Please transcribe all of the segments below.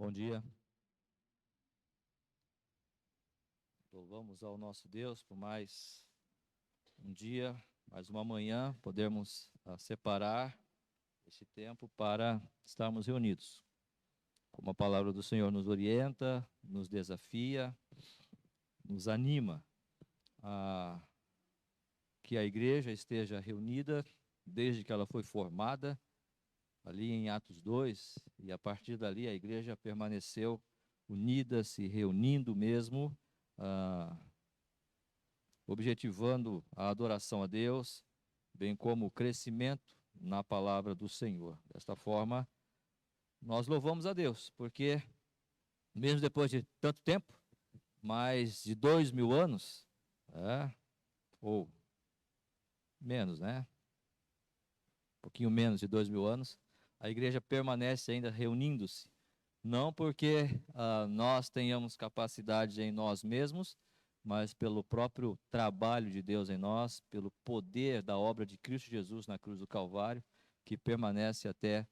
Bom dia. Louvamos ao nosso Deus por mais um dia, mais uma manhã, podermos separar este tempo para estarmos reunidos. Como a palavra do Senhor nos orienta, nos desafia, nos anima a que a igreja esteja reunida desde que ela foi formada, ali em Atos 2, e a partir dali a igreja permaneceu unida, se reunindo mesmo, ah, objetivando a adoração a Deus, bem como o crescimento na palavra do Senhor. Desta forma, nós louvamos a Deus, porque mesmo depois de tanto tempo, mais de 2000 anos, ou menos, né? Um pouquinho menos de 2000 anos, a igreja permanece ainda reunindo-se. Não porque nós tenhamos capacidade em nós mesmos, mas pelo próprio trabalho de Deus em nós, pelo poder da obra de Cristo Jesus na cruz do Calvário, que permanece até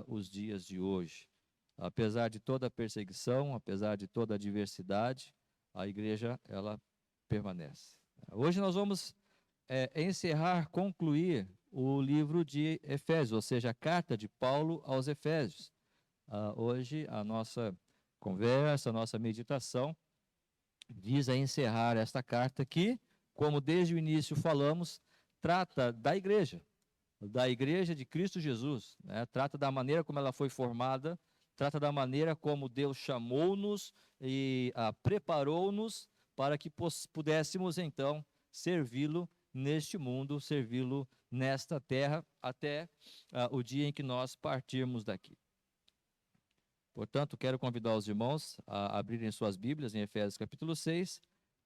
os dias de hoje. Apesar de toda a perseguição, apesar de toda a adversidade, a igreja, ela permanece. Hoje nós vamos encerrar, concluir o livro de Efésios, ou seja, a carta de Paulo aos Efésios. Hoje a nossa conversa, a nossa meditação visa encerrar esta carta que, como desde o início falamos, trata da igreja de Cristo Jesus, né? Trata da maneira como ela foi formada, trata da maneira como Deus chamou-nos e preparou-nos para que pudéssemos então servi-lo neste mundo, servi-lo nesta terra, até o dia em que nós partirmos daqui. Portanto, quero convidar os irmãos a abrirem suas Bíblias em Efésios capítulo 6,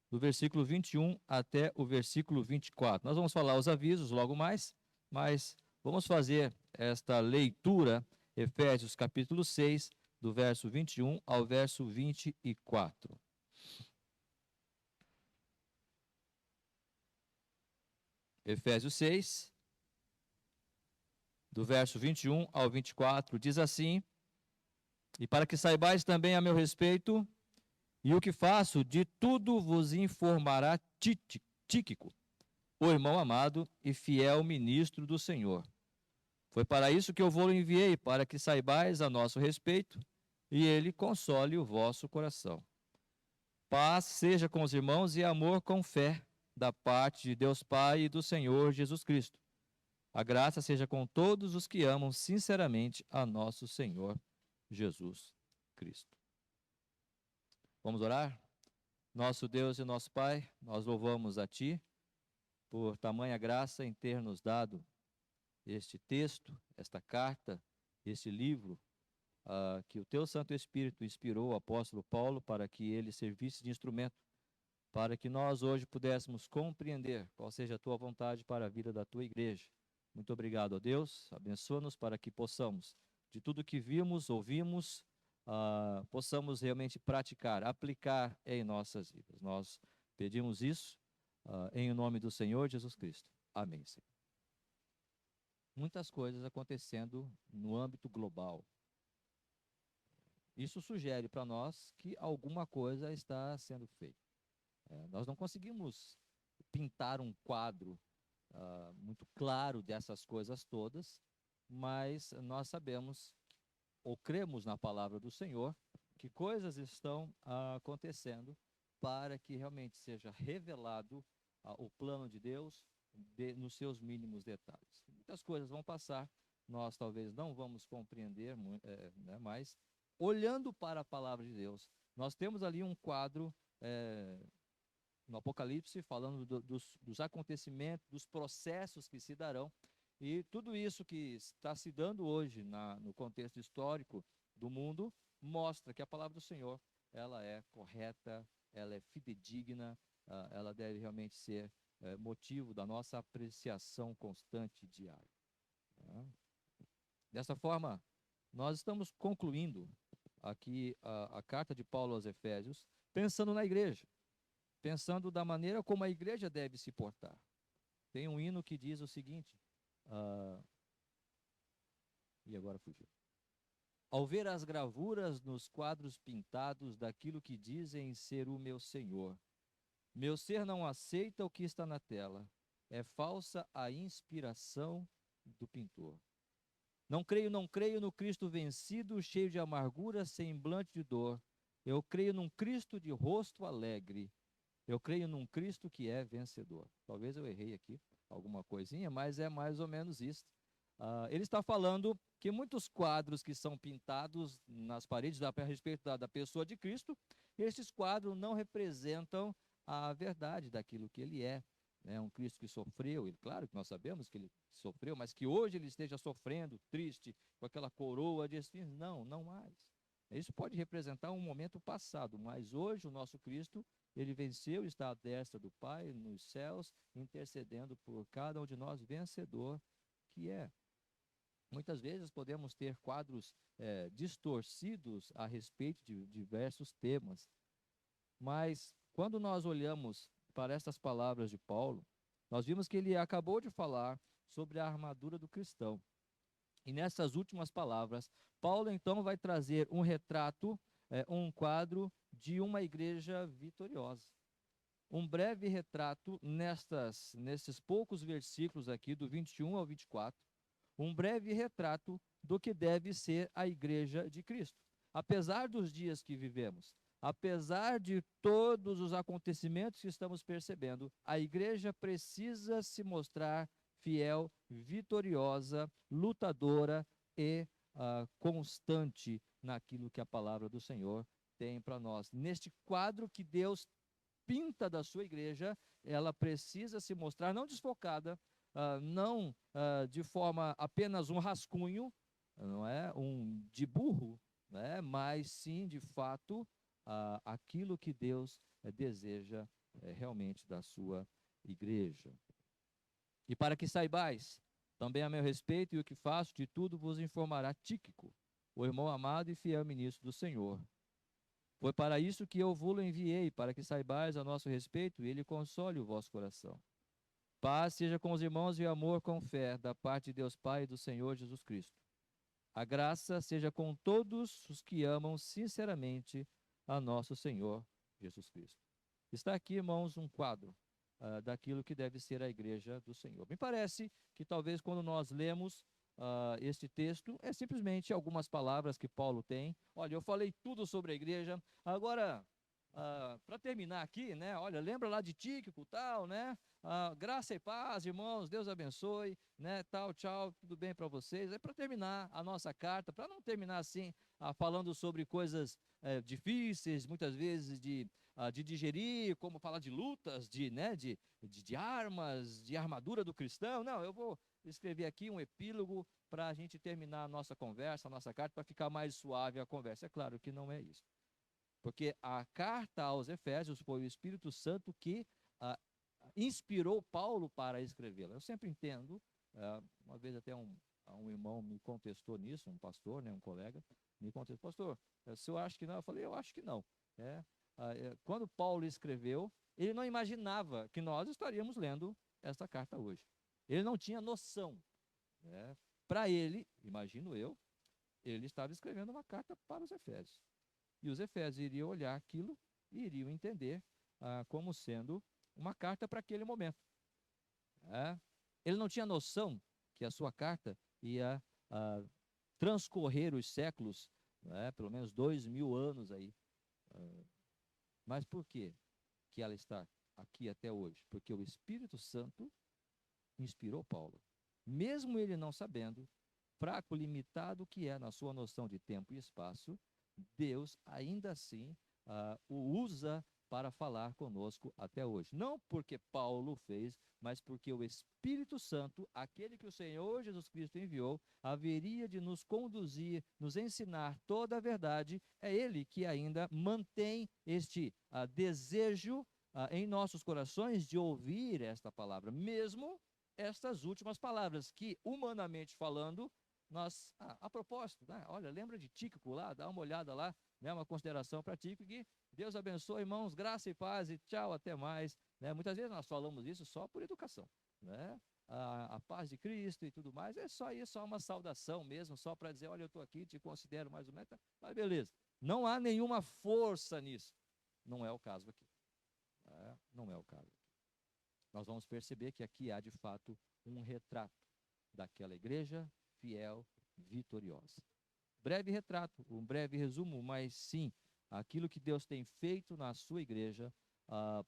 do versículo 21 até o versículo 24. Nós vamos falar os avisos logo mais, mas vamos fazer esta leitura, Efésios capítulo 6, do verso 21 ao verso 24. Efésios 6, do verso 21 ao 24, diz assim: E para que saibais também a meu respeito, e o que faço, de tudo vos informará Tíquico, o irmão amado e fiel ministro do Senhor. Foi para isso que eu vou enviei, para que saibais a nosso respeito, e ele console o vosso coração. Paz seja com os irmãos e amor com fé, da parte de Deus Pai e do Senhor Jesus Cristo. A graça seja com todos os que amam sinceramente a nosso Senhor Jesus Cristo. Vamos orar? Nosso Deus e nosso Pai, nós louvamos a Ti por tamanha graça em ter nos dado este texto, esta carta, este livro, que o Teu Santo Espírito inspirou o apóstolo Paulo para que ele servisse de instrumento, para que nós hoje pudéssemos compreender qual seja a Tua vontade para a vida da Tua igreja. Muito obrigado, ó Deus, abençoa-nos para que possamos, de tudo que vimos, ouvimos, possamos realmente praticar, aplicar em nossas vidas. Nós pedimos isso em nome do Senhor Jesus Cristo. Amém, Senhor. Muitas coisas acontecendo no âmbito global. Isso sugere para nós que alguma coisa está sendo feita. Nós não conseguimos pintar um quadro muito claro dessas coisas todas, mas nós sabemos ou cremos na palavra do Senhor, que coisas estão acontecendo para que realmente seja revelado o plano de Deus nos seus mínimos detalhes. Muitas coisas vão passar, nós talvez não vamos compreender, né, mas olhando para a palavra de Deus, nós temos ali um quadro no Apocalipse falando dos acontecimentos, dos processos que se darão, e tudo isso que está se dando hoje no contexto histórico do mundo mostra que a palavra do Senhor ela é correta, ela é fidedigna, ela deve realmente ser motivo da nossa apreciação constante e diária. Dessa forma, nós estamos concluindo aqui a carta de Paulo aos Efésios, pensando na igreja, pensando da maneira como a igreja deve se portar. Tem um hino que diz o seguinte, e agora fugiu. ao ver as gravuras nos quadros pintados daquilo que dizem ser o meu Senhor. Meu ser não aceita o que está na tela. É falsa a inspiração do pintor. Não creio no Cristo vencido, cheio de amargura, semblante de dor. Eu creio num Cristo de rosto alegre. Eu creio num Cristo que é vencedor. Talvez eu errei aqui alguma coisinha, mas é mais ou menos isso. Ele está falando que muitos quadros que são pintados nas paredes a respeito da pessoa de Cristo, esses quadros não representam a verdade daquilo que ele é. Né? Um Cristo que sofreu, e claro que nós sabemos que ele sofreu, mas que hoje ele esteja sofrendo, triste, com aquela coroa de espinhos. Não, não mais. Isso pode representar um momento passado, mas hoje o nosso Cristo, ele venceu, está à destra do Pai, nos céus, intercedendo por cada um de nós, vencedor que é. Muitas vezes podemos ter quadros distorcidos a respeito de diversos temas, mas quando nós olhamos para estas palavras de Paulo, nós vimos que ele acabou de falar sobre a armadura do cristão. E nessas últimas palavras, Paulo então vai trazer um retrato, um quadro de uma igreja vitoriosa. Um breve retrato nesses poucos versículos aqui, do 21 ao 24, um breve retrato do que deve ser a igreja de Cristo. Apesar dos dias que vivemos, apesar de todos os acontecimentos que estamos percebendo, a igreja precisa se mostrar fiel, vitoriosa, lutadora e constante naquilo que a palavra do Senhor tem para nós. Neste quadro que Deus pinta da sua igreja, ela precisa se mostrar não desfocada, não de forma apenas um rascunho, não é um de burro, né? Mas sim de fato aquilo que Deus deseja realmente da sua igreja. E para que saibais também a meu respeito e o que faço, de tudo vos informará Tíquico, o irmão amado e fiel ministro do Senhor. Foi para isso que eu vos enviei, para que saibais a nosso respeito e ele console o vosso coração. Paz seja com os irmãos e amor com fé, da parte de Deus Pai e do Senhor Jesus Cristo. A graça seja com todos os que amam sinceramente a nosso Senhor Jesus Cristo. Está aqui, irmãos, um quadro daquilo que deve ser a igreja do Senhor. Me parece que talvez quando nós lemos este texto, é simplesmente algumas palavras que Paulo tem. Olha, eu falei tudo sobre a igreja, agora, para terminar aqui, né, olha, lembra lá de Tíquico, tal, né, graça e paz, irmãos, Deus abençoe, né, tal, tchau, tudo bem para vocês. É para terminar a nossa carta, para não terminar assim, falando sobre coisas difíceis, muitas vezes de digerir, como falar de lutas, de armas, de armadura do cristão. Não, eu vou escrever aqui um epílogo para a gente terminar a nossa conversa, a nossa carta, para ficar mais suave a conversa. É claro que não é isso. Porque a carta aos Efésios foi o Espírito Santo que inspirou Paulo para escrevê-la. Eu sempre entendo, uma vez até um irmão me contestou nisso, um pastor, né, um colega, me contestou: pastor, o senhor acha que não? Eu falei: eu acho que não. Quando Paulo escreveu, ele não imaginava que nós estaríamos lendo esta carta hoje. Ele não tinha noção. Para ele, imagino eu, ele estava escrevendo uma carta para os Efésios. E os Efésios iriam olhar aquilo e iriam entender como sendo uma carta para aquele momento. Ele não tinha noção que a sua carta ia transcorrer os séculos, pelo menos 2000 anos aí. Mas por quê que ela está aqui até hoje? Porque o Espírito Santo inspirou Paulo. Mesmo ele não sabendo, fraco, limitado que é na sua noção de tempo e espaço, Deus ainda assim o usa para falar conosco até hoje. Não porque Paulo fez, mas porque o Espírito Santo, aquele que o Senhor Jesus Cristo enviou, haveria de nos conduzir, nos ensinar toda a verdade. É Ele que ainda mantém este desejo em nossos corações de ouvir esta palavra, mesmo estas últimas palavras, que, humanamente falando, nós, a propósito, né? Olha, lembra de Tíquico lá, dá uma olhada lá, né? Uma consideração para Tíquico, e Deus abençoe, irmãos, graça e paz, e tchau, até mais. Né? Muitas vezes nós falamos isso só por educação. né? A paz de Cristo e tudo mais, é só isso, só uma saudação mesmo, só para dizer, olha, eu estou aqui, te considero mais ou menos, tá? Mas beleza. Não há nenhuma força nisso. Não é o caso aqui. Né? Não é o caso. Nós vamos perceber que aqui há, de fato, um retrato daquela igreja fiel, vitoriosa. Breve retrato, um breve resumo, mas sim, aquilo que Deus tem feito na sua igreja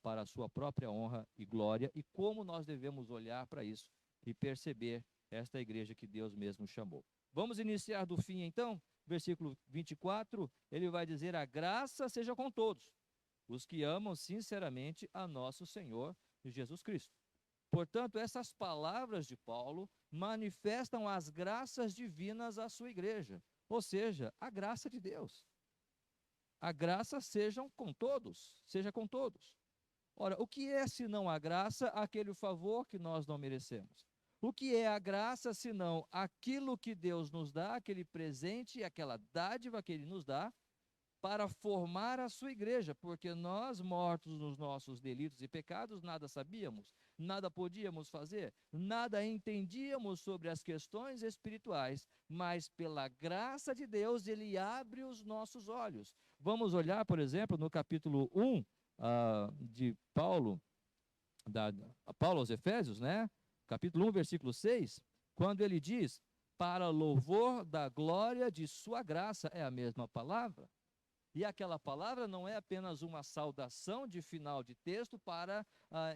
para a sua própria honra e glória, e como nós devemos olhar para isso e perceber esta igreja que Deus mesmo chamou. Vamos iniciar do fim então, versículo 24, ele vai dizer: a graça seja com todos, os que amam sinceramente a nosso Senhor Jesus Cristo. Portanto, essas palavras de Paulo manifestam as graças divinas à sua igreja, ou seja, a graça de Deus. A graça seja com todos. Ora, o que é senão a graça, aquele favor que nós não merecemos? O que é a graça senão aquilo que Deus nos dá, aquele presente, aquela dádiva que Ele nos dá, para formar a sua igreja, porque nós, mortos nos nossos delitos e pecados, nada sabíamos, nada podíamos fazer, nada entendíamos sobre as questões espirituais, mas pela graça de Deus, Ele abre os nossos olhos. Vamos olhar, por exemplo, no capítulo 1 de Paulo, Paulo aos Efésios, né? Capítulo 1, versículo 6, quando ele diz, para louvor da glória de sua graça, é a mesma palavra. E aquela palavra não é apenas uma saudação de final de texto para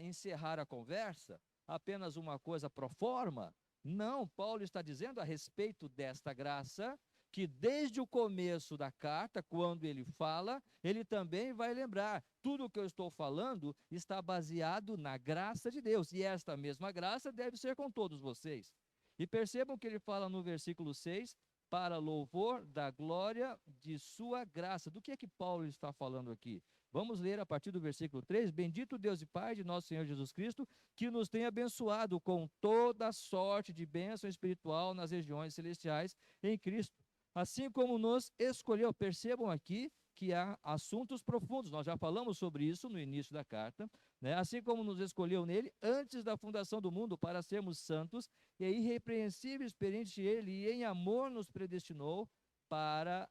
encerrar a conversa, apenas uma coisa pro forma. Não, Paulo está dizendo a respeito desta graça, que desde o começo da carta, quando ele fala, ele também vai lembrar, tudo o que eu estou falando está baseado na graça de Deus, e esta mesma graça deve ser com todos vocês. E percebam que ele fala no versículo 6, para louvor da glória de sua graça. Do que é que Paulo está falando aqui? Vamos ler a partir do versículo 3. Bendito Deus e Pai de nosso Senhor Jesus Cristo, que nos tem abençoado com toda sorte de bênção espiritual nas regiões celestiais em Cristo. Assim como nos escolheu. Percebam aqui que há assuntos profundos. Nós já falamos sobre isso no início da carta, né? Assim como nos escolheu nele antes da fundação do mundo para sermos santos e irrepreensíveis perante ele, e em amor nos predestinou para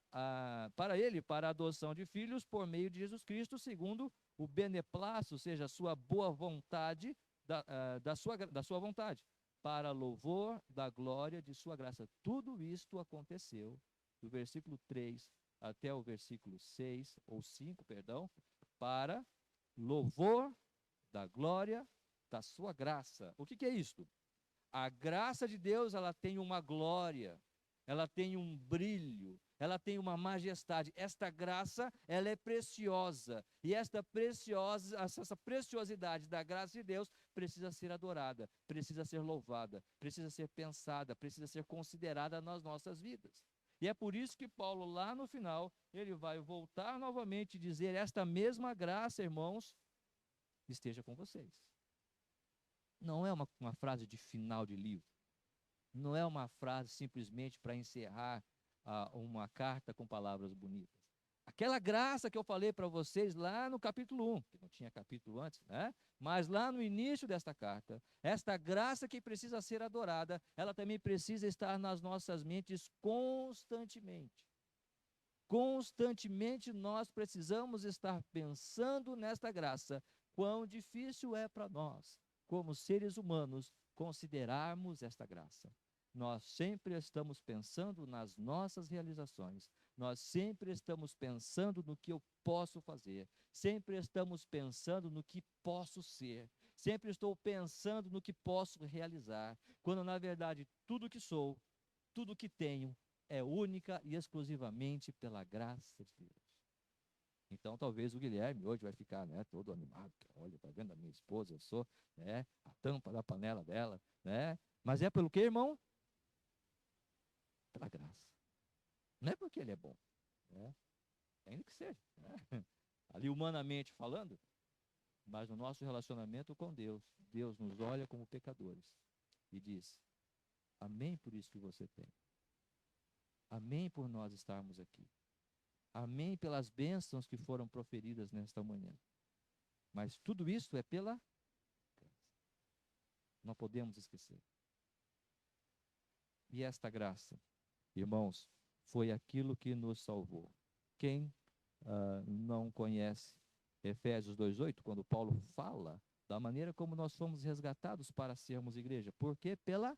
ele, para a adoção de filhos por meio de Jesus Cristo, segundo o beneplácito, ou seja, a sua boa vontade, da sua vontade, para louvor da glória de sua graça. Tudo isto aconteceu do versículo 3 até o versículo 6, ou 5, perdão, para louvor da glória da sua graça. O que é isto? A graça de Deus, ela tem uma glória, ela tem um brilho, ela tem uma majestade. Esta graça, ela é preciosa, e essa preciosidade da graça de Deus precisa ser adorada, precisa ser louvada, precisa ser pensada, precisa ser considerada nas nossas vidas. E é por isso que Paulo, lá no final, ele vai voltar novamente e dizer: esta mesma graça, irmãos, esteja com vocês. Não é uma frase de final de livro. Não é uma frase simplesmente para encerrar uma carta com palavras bonitas. Aquela graça que eu falei para vocês lá no capítulo 1, que não tinha capítulo antes, né? Mas lá no início desta carta, esta graça que precisa ser adorada, ela também precisa estar nas nossas mentes constantemente. Constantemente nós precisamos estar pensando nesta graça. Quão difícil é para nós, como seres humanos, considerarmos esta graça. Nós sempre estamos pensando nas nossas realizações, nós sempre estamos pensando no que eu posso fazer, sempre estamos pensando no que posso ser, sempre estou pensando no que posso realizar, quando na verdade tudo que sou, tudo que tenho, é única e exclusivamente pela graça de Deus. Então, talvez o Guilherme hoje vai ficar, né, todo animado. Olha, tá vendo a minha esposa? Eu sou, né, a tampa da panela dela, né? Mas é pelo que, irmão? Pela graça. Não é porque ele é bom, né? Ainda que seja, né? Ali humanamente falando, mas no nosso relacionamento com Deus, Deus nos olha como pecadores e diz: amém por isso que você tem. Amém por nós estarmos aqui. Amém pelas bênçãos que foram proferidas nesta manhã. Mas tudo isso é pela graça. Não podemos esquecer. E esta graça, irmãos, foi aquilo que nos salvou. Quem não conhece Efésios 2:8, quando Paulo fala da maneira como nós fomos resgatados para sermos igreja? Porque pela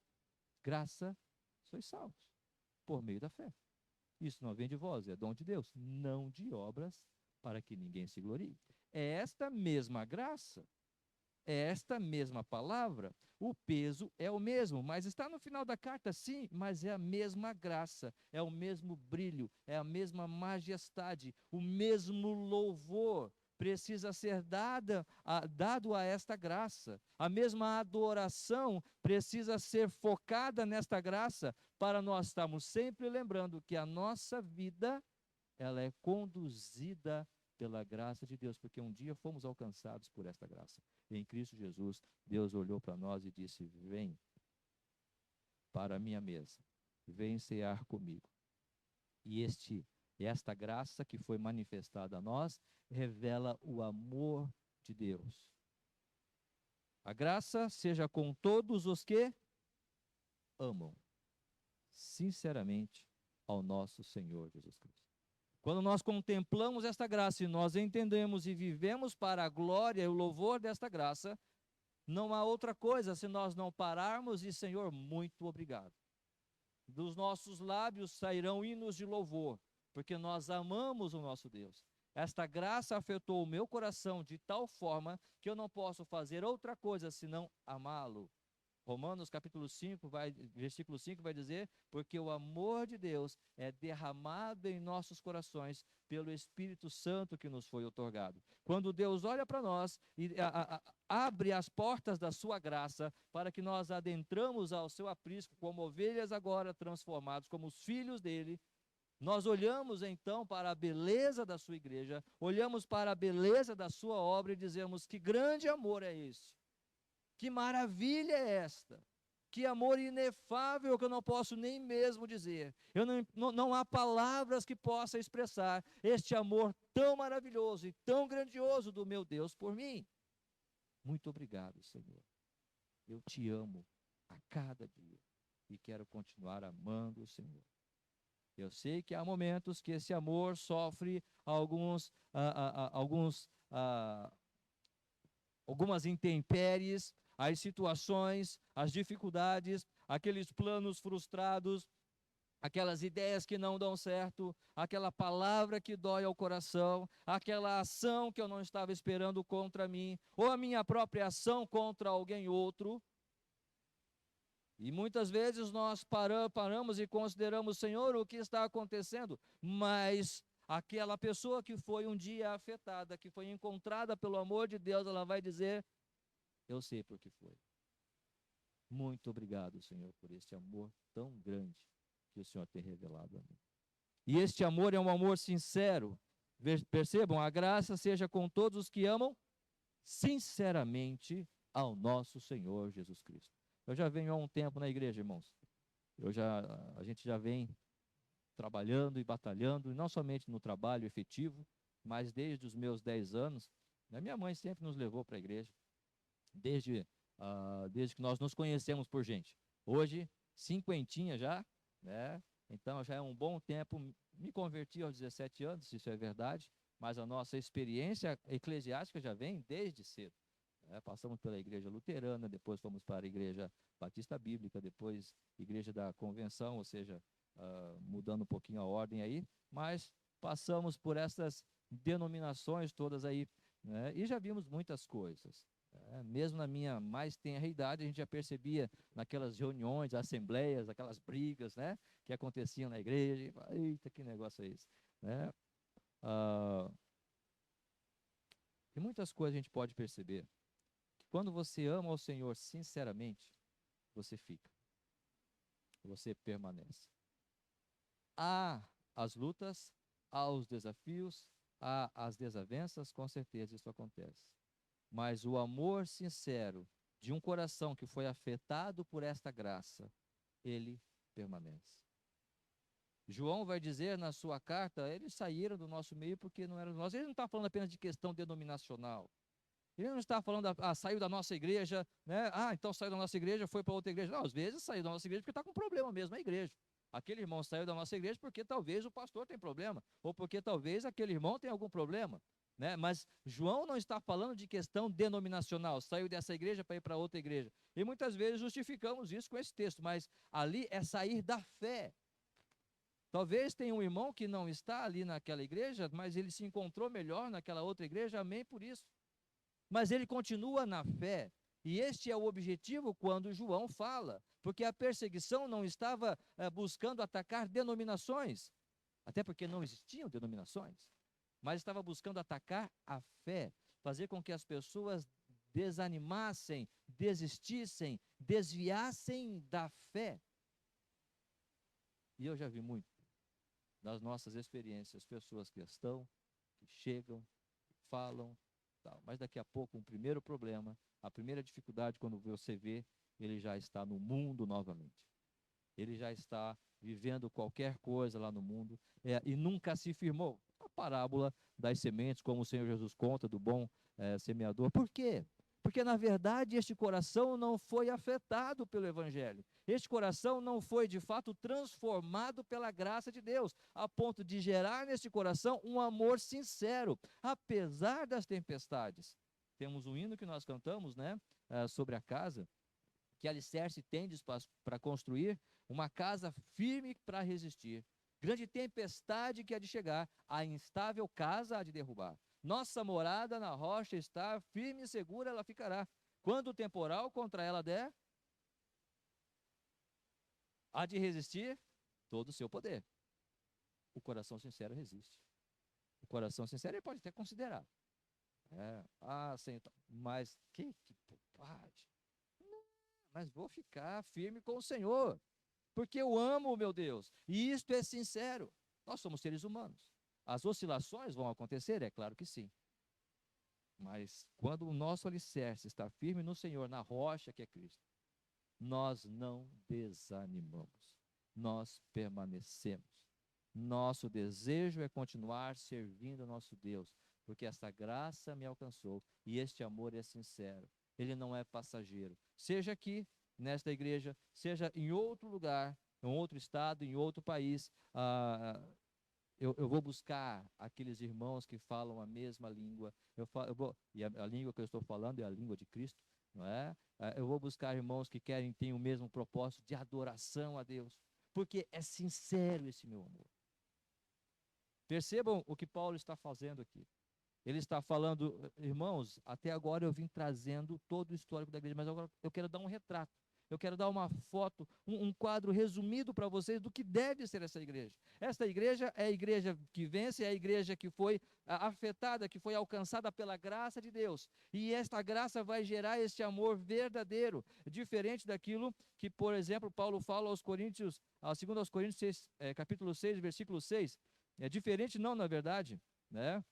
graça sois salvos, por meio da fé. Isso não vem de vós, é dom de Deus, não de obras, para que ninguém se glorie. É esta mesma graça, é esta mesma palavra, o peso é o mesmo, mas está no final da carta, sim, mas é a mesma graça, é o mesmo brilho, é a mesma majestade, o mesmo louvor precisa ser dado a esta graça. A mesma adoração precisa ser focada nesta graça, para nós estarmos sempre lembrando que a nossa vida, ela é conduzida pela graça de Deus, porque um dia fomos alcançados por esta graça. Em Cristo Jesus, Deus olhou para nós e disse: vem para a minha mesa, vem cear comigo. E esta graça que foi manifestada a nós, revela o amor de Deus. A graça seja com todos os que amam, sinceramente, ao nosso Senhor Jesus Cristo. Quando nós contemplamos esta graça e nós entendemos e vivemos para a glória e o louvor desta graça, não há outra coisa se nós não pararmos e, Senhor, muito obrigado. Dos nossos lábios sairão hinos de louvor, porque nós amamos o nosso Deus. Esta graça afetou o meu coração de tal forma que eu não posso fazer outra coisa senão amá-lo. Romanos capítulo 5, versículo 5 vai dizer: porque o amor de Deus é derramado em nossos corações pelo Espírito Santo que nos foi otorgado. Quando Deus olha para nós e abre as portas da sua graça para que nós adentramos ao seu aprisco como ovelhas agora transformados como os filhos dele, nós olhamos então para a beleza da sua igreja, olhamos para a beleza da sua obra e dizemos: que grande amor é esse! Que maravilha é esta? Que amor inefável que eu não posso nem mesmo dizer. Não há palavras que possam expressar este amor tão maravilhoso e tão grandioso do meu Deus por mim. Muito obrigado, Senhor. Eu te amo a cada dia e quero continuar amando o Senhor. Eu sei que há momentos que esse amor sofre algumas intempéries, as situações, as dificuldades, aqueles planos frustrados, aquelas ideias que não dão certo, aquela palavra que dói ao coração, aquela ação que eu não estava esperando contra mim, ou a minha própria ação contra alguém outro. E muitas vezes nós paramos e consideramos: Senhor, o que está acontecendo? Mas aquela pessoa que foi um dia afetada, que foi encontrada pelo amor de Deus, ela vai dizer: eu sei por que foi. Muito obrigado, Senhor, por este amor tão grande que o Senhor tem revelado a mim. E este amor é um amor sincero. Percebam, a graça seja com todos os que amam sinceramente ao nosso Senhor Jesus Cristo. Eu já venho há um tempo na igreja, irmãos. A gente já vem trabalhando e batalhando, não somente no trabalho efetivo, mas desde os meus 10 anos. Minha mãe sempre nos levou para a igreja, desde que nós nos conhecemos por gente. Hoje, cinquentinha já, né? Então já é um bom tempo. Me converti aos 17 anos, isso é verdade, mas a nossa experiência eclesiástica já vem desde cedo. Passamos pela igreja luterana, depois fomos para a igreja batista bíblica, depois igreja da convenção, ou seja, mudando um pouquinho a ordem aí, mas passamos por essas denominações todas aí, né? E já vimos muitas coisas. Mesmo na minha mais tenra idade, a gente já percebia naquelas reuniões, assembleias, aquelas brigas, né, que aconteciam na igreja. Eita, que negócio é esse, né? E muitas coisas a gente pode perceber. Quando você ama o Senhor sinceramente, você fica, você permanece. Há as lutas, há os desafios, há as desavenças, com certeza isso acontece. Mas o amor sincero de um coração que foi afetado por esta graça, ele permanece. João vai dizer na sua carta: eles saíram do nosso meio porque não eram nós. Ele não está falando apenas de questão denominacional. Ele não está falando, saiu da nossa igreja, né? Então saiu da nossa igreja, foi para outra igreja. Não, às vezes saiu da nossa igreja porque está com problema mesmo, a igreja. Aquele irmão saiu da nossa igreja porque talvez o pastor tem problema, ou porque talvez aquele irmão tem algum problema, né? Mas João não está falando de questão denominacional, saiu dessa igreja para ir para outra igreja. E muitas vezes justificamos isso com esse texto, mas ali é sair da fé. Talvez tenha um irmão que não está ali naquela igreja, mas ele se encontrou melhor naquela outra igreja, amém por isso. Mas ele continua na fé. E este é o objetivo quando João fala, porque a perseguição não estava buscando atacar denominações, até porque não existiam denominações, mas estava buscando atacar a fé, fazer com que as pessoas desanimassem, desistissem, desviassem da fé. E eu já vi muito nas nossas experiências, pessoas que estão, que chegam, que falam, tal. Mas daqui a pouco, um primeiro problema, a primeira dificuldade, quando você vê, ele já está no mundo novamente. Ele já está vivendo qualquer coisa lá no mundo e nunca se firmou. A parábola das sementes, como o Senhor Jesus conta, do bom semeador. Por quê? Porque, na verdade, este coração não foi afetado pelo Evangelho. Este coração não foi, de fato, transformado pela graça de Deus, a ponto de gerar neste coração um amor sincero, apesar das tempestades. Temos um hino que nós cantamos, né, sobre a casa, que alicerce tendes para construir, uma casa firme para resistir. Grande tempestade que há de chegar, a instável casa há de derrubar. Nossa morada na rocha está, firme e segura ela ficará. Quando o temporal contra ela der, há de resistir todo o seu poder. O coração sincero resiste. O coração sincero ele pode até considerar. Senhor, mas que bobagem. Mas vou ficar firme com o Senhor, porque eu amo o meu Deus, e isto é sincero. Nós somos seres humanos. As oscilações vão acontecer? É claro que sim. Mas quando o nosso alicerce está firme no Senhor, na rocha que é Cristo, nós não desanimamos, nós permanecemos. Nosso desejo é continuar servindo ao nosso Deus, porque esta graça me alcançou e este amor é sincero, ele não é passageiro. Seja aqui, nesta igreja, seja em outro lugar, em outro estado, em outro país, eu vou buscar aqueles irmãos que falam a mesma língua, e a língua que eu estou falando é a língua de Cristo, não é? Eu vou buscar irmãos que têm o mesmo propósito de adoração a Deus, porque é sincero esse meu amor. Percebam o que Paulo está fazendo aqui. Ele está falando, irmãos, até agora eu vim trazendo todo o histórico da igreja, mas agora eu quero dar um retrato. Eu quero dar uma foto, um quadro resumido para vocês do que deve ser essa igreja. Esta igreja é a igreja que vence, é a igreja que foi afetada, que foi alcançada pela graça de Deus. E esta graça vai gerar este amor verdadeiro, diferente daquilo que, por exemplo, Paulo fala aos Coríntios, segundo aos Coríntios 6, capítulo 6, versículo 6. É diferente não, na verdade, né?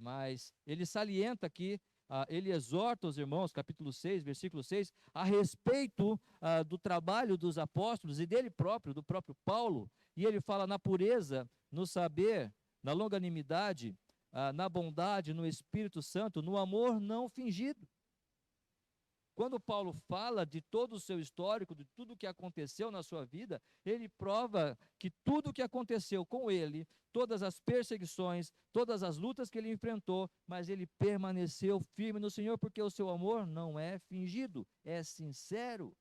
Mas ele salienta aqui, ele exorta os irmãos, capítulo 6, versículo 6, a respeito do trabalho dos apóstolos e dele próprio, do próprio Paulo, e ele fala na pureza, no saber, na longanimidade, na bondade, no Espírito Santo, no amor não fingido. Quando Paulo fala de todo o seu histórico, de tudo o que aconteceu na sua vida, ele prova que tudo o que aconteceu com ele, todas as perseguições, todas as lutas que ele enfrentou, mas ele permaneceu firme no Senhor, porque o seu amor não é fingido, é sincero.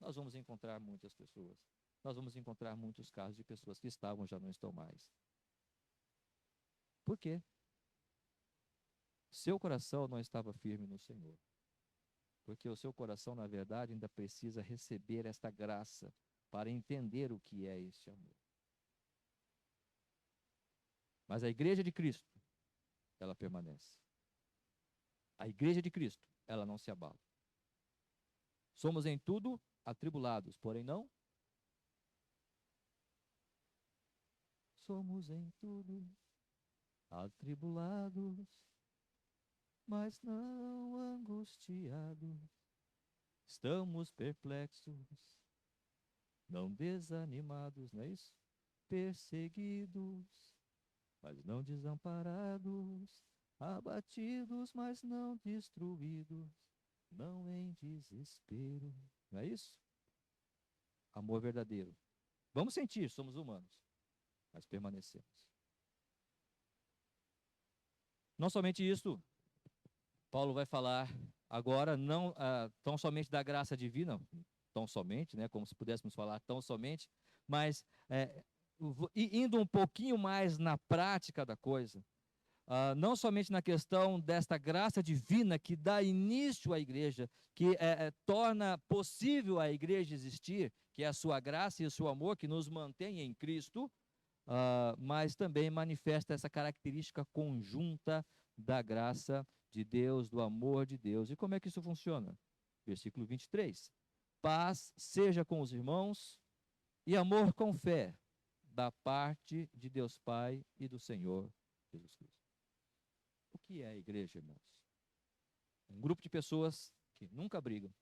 Nós vamos encontrar muitas pessoas, nós vamos encontrar muitos casos de pessoas que estavam, já não estão mais. Por quê? Seu coração não estava firme no Senhor. Porque o seu coração, na verdade, ainda precisa receber esta graça para entender o que é este amor. Mas a igreja de Cristo, ela permanece. A igreja de Cristo, ela não se abala. Somos em tudo atribulados, porém não. Somos em tudo atribulados, mas não angustiados. Estamos perplexos, não desanimados, não é isso? Perseguidos, mas não desamparados. abatidos, mas não destruídos, não em desespero. Não é isso? Amor verdadeiro. Vamos sentir, somos humanos, mas permanecemos. Não somente isso, Paulo vai falar agora não tão somente da graça divina, tão somente, né, como se pudéssemos falar tão somente, mas indo um pouquinho mais na prática da coisa, não somente na questão desta graça divina que dá início à igreja, que torna possível a igreja existir, que é a sua graça e o seu amor que nos mantém em Cristo, mas também manifesta essa característica conjunta da graça de Deus, do amor de Deus. E como é que isso funciona? Versículo 23. Paz seja com os irmãos e amor com fé, da parte de Deus Pai e do Senhor Jesus Cristo. O que é a igreja, irmãos? Um grupo de pessoas que nunca brigam,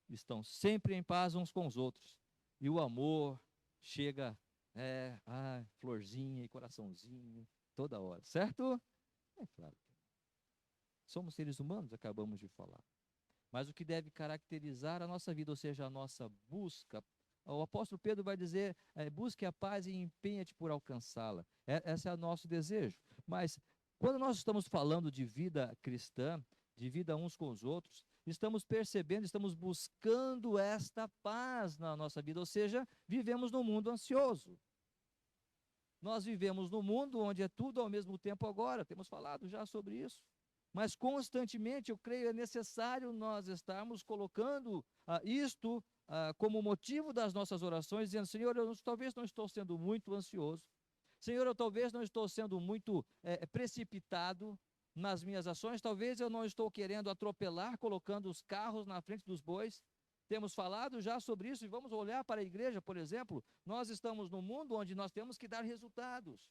estão sempre em paz uns com os outros, e o amor chega, florzinha e coraçãozinho, toda hora, certo? É claro. Somos seres humanos, acabamos de falar. Mas o que deve caracterizar a nossa vida, ou seja, a nossa busca, o apóstolo Pedro vai dizer, busque a paz e empenha-te por alcançá-la. Esse é o nosso desejo. Mas quando nós estamos falando de vida cristã, de vida uns com os outros, estamos percebendo, estamos buscando esta paz na nossa vida, ou seja, vivemos num mundo ansioso. Nós vivemos num mundo onde é tudo ao mesmo tempo agora, temos falado já sobre isso. Mas constantemente, eu creio, é necessário nós estarmos colocando isto como motivo das nossas orações, dizendo, Senhor, eu talvez não estou sendo muito ansioso, Senhor, eu talvez não estou sendo muito precipitado nas minhas ações, talvez eu não estou querendo atropelar, colocando os carros na frente dos bois. Temos falado já sobre isso e vamos olhar para a igreja, por exemplo, nós estamos num mundo onde nós temos que dar resultados.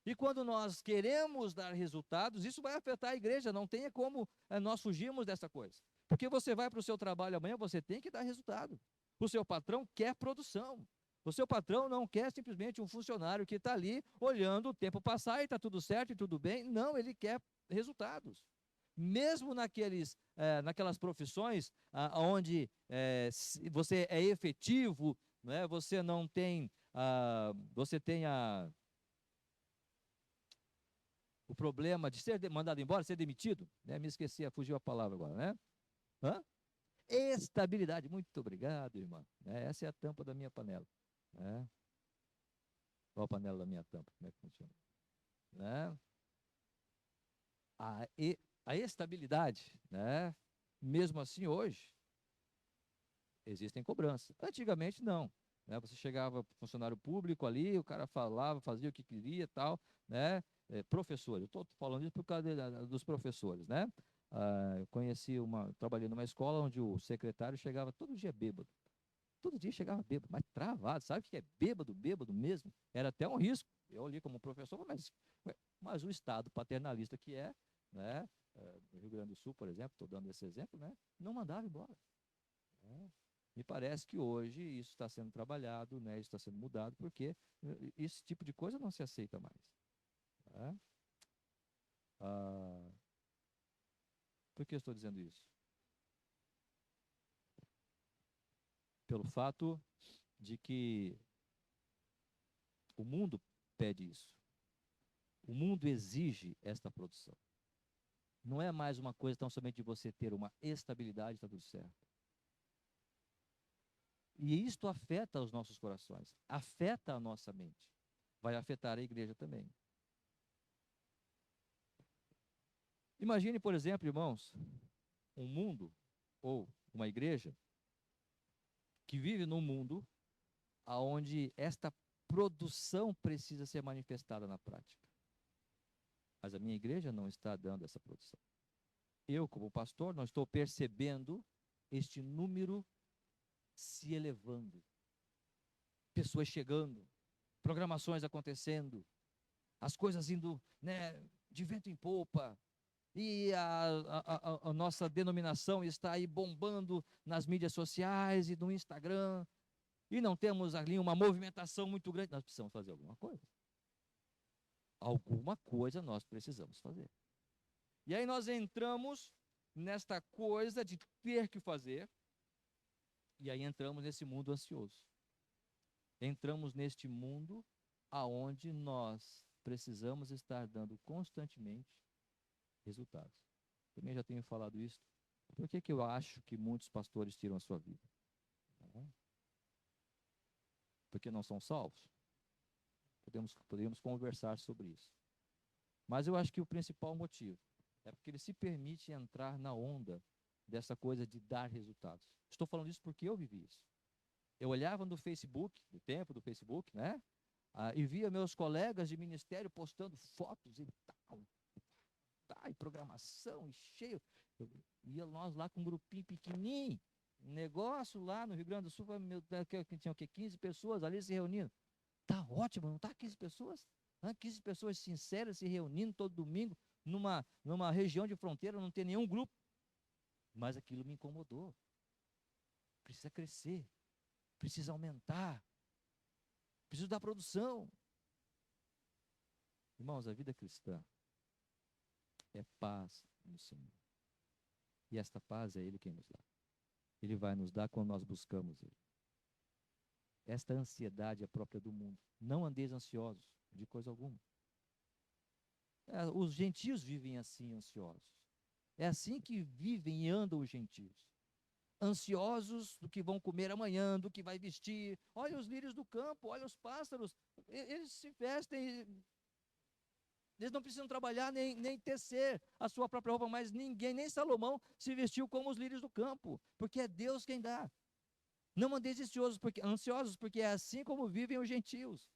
E quando nós queremos dar resultados, isso vai afetar a igreja, não tem como nós fugirmos dessa coisa. Porque você vai para o seu trabalho amanhã, você tem que dar resultado. O seu patrão quer produção. O seu patrão não quer simplesmente um funcionário que está ali olhando o tempo passar e está tudo certo e tudo bem. Não, ele quer resultados. Mesmo naquelas profissões onde você é efetivo, né, você não tem, você tem o problema de ser mandado embora, ser demitido, né? Me esqueci, fugiu a palavra agora, né? Hã? Estabilidade, muito obrigado, irmã. Essa é a tampa da minha panela. Né? Qual a panela da minha tampa? Como é que funciona? Né? A estabilidade, né? Mesmo assim, hoje, existem cobranças. Antigamente, não. Né? Você chegava funcionário público ali, o cara falava, fazia o que queria tal, né? Professores, eu estou falando isso por causa dos professores, né? Eu trabalhei numa escola onde o secretário chegava todo dia bêbado. Todo dia chegava bêbado, mas travado, sabe o que é bêbado, bêbado mesmo? Era até um risco. Eu ali como professor, mas o Estado paternalista que né? No Rio Grande do Sul, por exemplo, estou dando esse exemplo, né? Não mandava embora. Né? Me parece que hoje isso está sendo trabalhado, né? Isso está sendo mudado, porque esse tipo de coisa não se aceita mais. Né? Por que eu estou dizendo isso? Pelo fato de que o mundo pede isso. O mundo exige esta produção. Não é mais uma coisa tão somente de você ter uma estabilidade, está tudo certo. E isto afeta os nossos corações, afeta a nossa mente. Vai afetar a igreja também. Imagine, por exemplo, irmãos, um mundo ou uma igreja que vive num mundo onde esta produção precisa ser manifestada na prática. Mas a minha igreja não está dando essa produção. Eu, como pastor, não estou percebendo este número se elevando. Pessoas chegando, programações acontecendo, as coisas indo, né, de vento em popa, e a nossa denominação está aí bombando nas mídias sociais e no Instagram, e não temos ali uma movimentação muito grande. Nós precisamos fazer alguma coisa. alguma coisa nós precisamos fazer. E aí nós entramos nesta coisa de ter que fazer, e aí entramos nesse mundo ansioso. Entramos neste mundo aonde nós precisamos estar dando constantemente resultados. Também já tenho falado isso. Por que que eu acho que muitos pastores tiram a sua vida? Porque não são salvos? Podemos conversar sobre isso. Mas eu acho que o principal motivo é porque ele se permite entrar na onda dessa coisa de dar resultados. Estou falando isso porque eu vivi isso. Eu olhava no Facebook, no tempo do Facebook, né? E via meus colegas de ministério postando fotos e tal, e programação, e cheio. Eu ia nós lá com um grupinho pequenininho, um negócio lá no Rio Grande do Sul, que tinha o quê? 15 pessoas ali se reunindo. Tá ótimo, não tá 15 pessoas? 15 pessoas sinceras se reunindo todo domingo, numa região de fronteira, não tem nenhum grupo. Mas aquilo me incomodou. Precisa crescer, precisa aumentar, precisa dar produção. Irmãos, a vida cristã é paz no Senhor. E esta paz é Ele quem nos dá. Ele vai nos dar quando nós buscamos Ele. Esta ansiedade é própria do mundo. Não andeis ansiosos de coisa alguma. Os gentios vivem assim, ansiosos. É assim que vivem e andam os gentios. Ansiosos do que vão comer amanhã, do que vai vestir. Olha os lírios do campo, olha os pássaros. Eles se vestem, eles não precisam trabalhar nem tecer a sua própria roupa, mas ninguém, nem Salomão, se vestiu como os lírios do campo, porque é Deus quem dá. Não andeis ansiosos, porque é assim como vivem os gentios.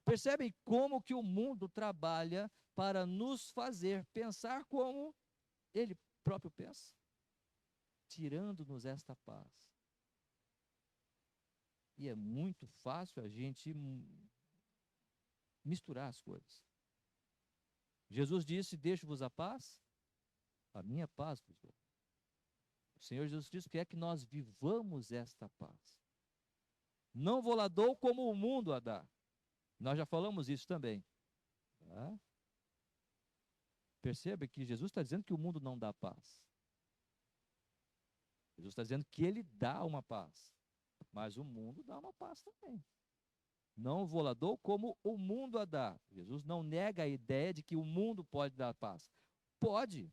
Percebem como que o mundo trabalha para nos fazer pensar como ele próprio pensa? Tirando-nos esta paz. E é muito fácil a gente misturar as coisas. Jesus disse: deixo-vos a paz, a minha paz vos dou. O Senhor Jesus Cristo quer que nós vivamos esta paz. Não vou lá dou como o mundo a dá. Nós já falamos isso também. Tá? Perceba que Jesus está dizendo que o mundo não dá paz. Jesus está dizendo que ele dá uma paz. Mas o mundo dá uma paz também. Não vou lá dou como o mundo a dá. Jesus não nega a ideia de que o mundo pode dar paz. Pode.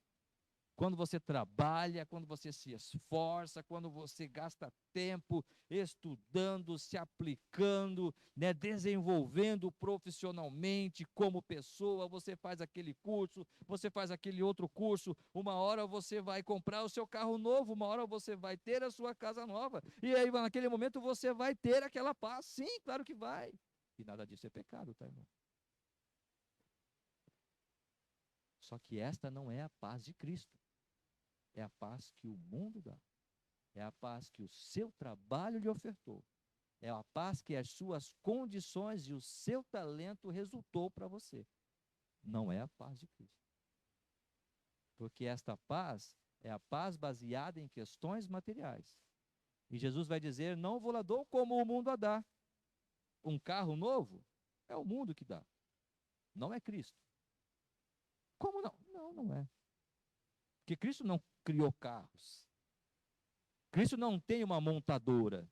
Quando você trabalha, quando você se esforça, quando você gasta tempo estudando, se aplicando, né, desenvolvendo profissionalmente como pessoa, você faz aquele curso, você faz aquele outro curso, uma hora você vai comprar o seu carro novo, uma hora você vai ter a sua casa nova, e aí naquele momento você vai ter aquela paz. Sim, claro que vai. E nada disso é pecado, tá, irmão? Só que esta não é a paz de Cristo. É a paz que o mundo dá. É a paz que o seu trabalho lhe ofertou. É a paz que as suas condições e o seu talento resultou para você. Não é a paz de Cristo. Porque esta paz é a paz baseada em questões materiais. E Jesus vai dizer: não vou lá dou como o mundo a dá. Um carro novo é o mundo que dá. Não é Cristo. Como não? Não, não é. Porque Cristo não criou carros. Cristo não tem uma montadora.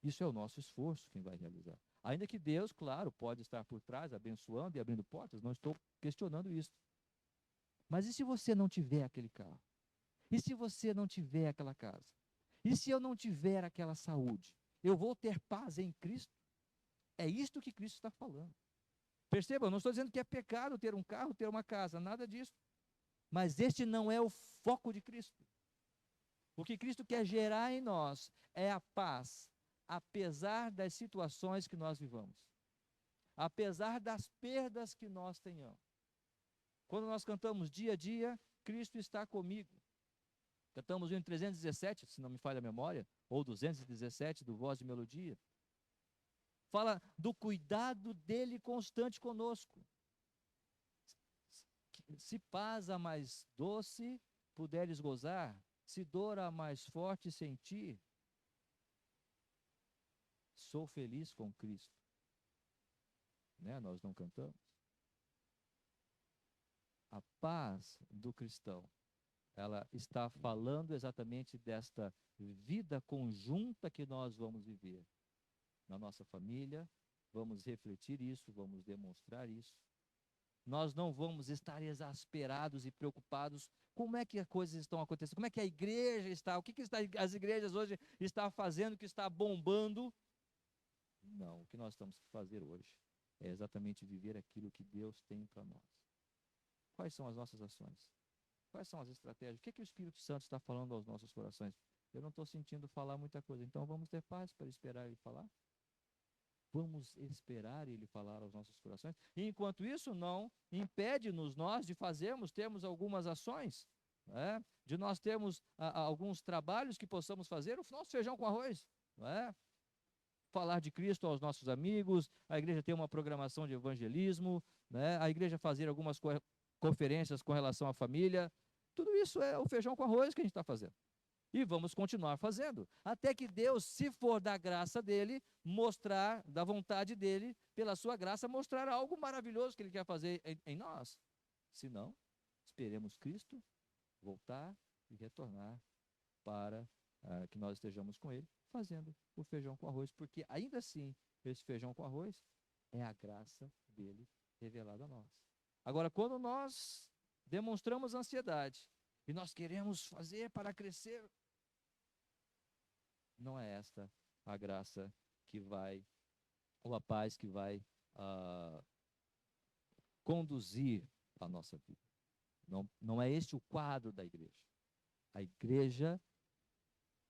Isso é o nosso esforço quem vai realizar. Ainda que Deus, claro, pode estar por trás, abençoando e abrindo portas, não estou questionando isso. Mas e se você não tiver aquele carro? E se você não tiver aquela casa? E se eu não tiver aquela saúde? Eu vou ter paz em Cristo? É isto que Cristo está falando. Perceba, eu não estou dizendo que é pecado ter um carro, ter uma casa, nada disso. Mas este não é o foco de Cristo. O que Cristo quer gerar em nós é a paz, apesar das situações que nós vivamos, apesar das perdas que nós tenhamos. Quando nós cantamos dia a dia, Cristo está comigo. Cantamos o hino 317, se não me falha a memória, ou 217 do Voz de Melodia. Fala do cuidado dele constante conosco. Se paz a mais doce puderes gozar, se dor a mais forte sentir, sou feliz com Cristo. Né? Nós não cantamos. A paz do cristão, ela está falando exatamente desta vida conjunta que nós vamos viver na nossa família, vamos refletir isso, vamos demonstrar isso. Nós não vamos estar exasperados e preocupados como é que as coisas estão acontecendo, como é que a igreja está, o que, as igrejas hoje estão fazendo, que está bombando. Não, o que nós temos que fazer hoje é exatamente viver aquilo que Deus tem para nós. Quais são as nossas ações? Quais são as estratégias? O que, que o Espírito Santo está falando aos nossos corações? Eu não estou sentindo falar muita coisa, então vamos ter paz para esperar Ele falar? Vamos esperar Ele falar aos nossos corações? E enquanto isso, não impede-nos nós de termos algumas ações, né? De nós termos alguns trabalhos que possamos fazer, o nosso feijão com arroz, não é? Falar de Cristo aos nossos amigos, a igreja ter uma programação de evangelismo, né? A igreja fazer algumas conferências com relação à família. Tudo isso é o feijão com arroz que a gente está fazendo. E vamos continuar fazendo, até que Deus, se for da graça dele, mostrar, da vontade dele, pela sua graça, mostrar algo maravilhoso que ele quer fazer em nós. Se não, esperemos Cristo voltar e retornar para que nós estejamos com ele, fazendo o feijão com arroz, porque ainda assim, esse feijão com arroz é a graça dele revelada a nós. Agora, quando nós demonstramos ansiedade e nós queremos fazer para crescer, não é esta a graça que vai, ou a paz que vai conduzir a nossa vida. Não é este o quadro da igreja. A igreja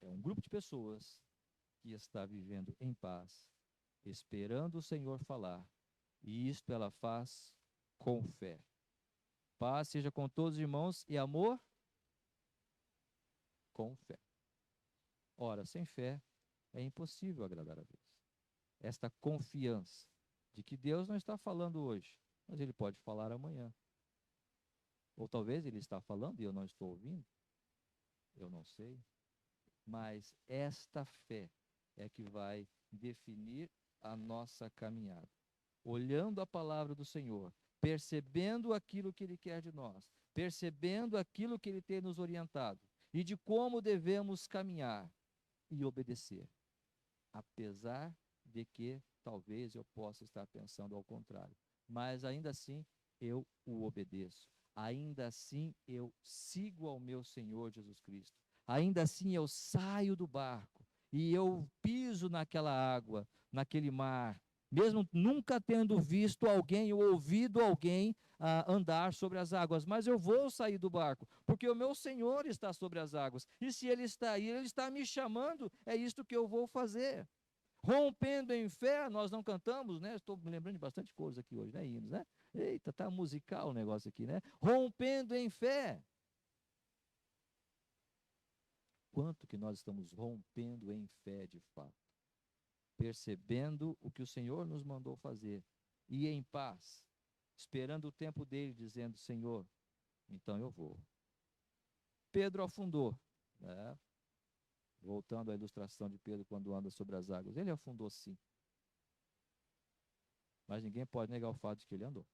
é um grupo de pessoas que está vivendo em paz, esperando o Senhor falar, e isto ela faz com fé. Paz seja com todos os irmãos e amor com fé. Ora, sem fé é impossível agradar a Deus. Esta confiança de que Deus não está falando hoje, mas Ele pode falar amanhã. Ou talvez Ele está falando e eu não estou ouvindo, eu não sei. Mas esta fé é que vai definir a nossa caminhada. Olhando a palavra do Senhor, percebendo aquilo que Ele quer de nós, percebendo aquilo que Ele tem nos orientado e de como devemos caminhar e obedecer. Apesar de que talvez eu possa estar pensando ao contrário, mas ainda assim eu o obedeço. Ainda assim eu sigo ao meu Senhor Jesus Cristo. Ainda assim eu saio do barco e eu piso naquela água, naquele mar, mesmo nunca tendo visto alguém ou ouvido alguém andar sobre as águas, mas eu vou sair do barco, porque o meu Senhor está sobre as águas, e se Ele está aí, Ele está me chamando, é isto que eu vou fazer. Rompendo em fé, nós não cantamos, né? Estou me lembrando de bastante coisa aqui hoje, né? Hinos, né? Eita, tá musical o negócio aqui, né? Rompendo em fé. Quanto que nós estamos rompendo em fé de fato? Percebendo o que o Senhor nos mandou fazer e em paz, esperando o tempo dele, dizendo: Senhor, então eu vou. Pedro afundou, né? Voltando à ilustração de Pedro quando anda sobre as águas, ele afundou sim. Mas ninguém pode negar o fato de que ele andou.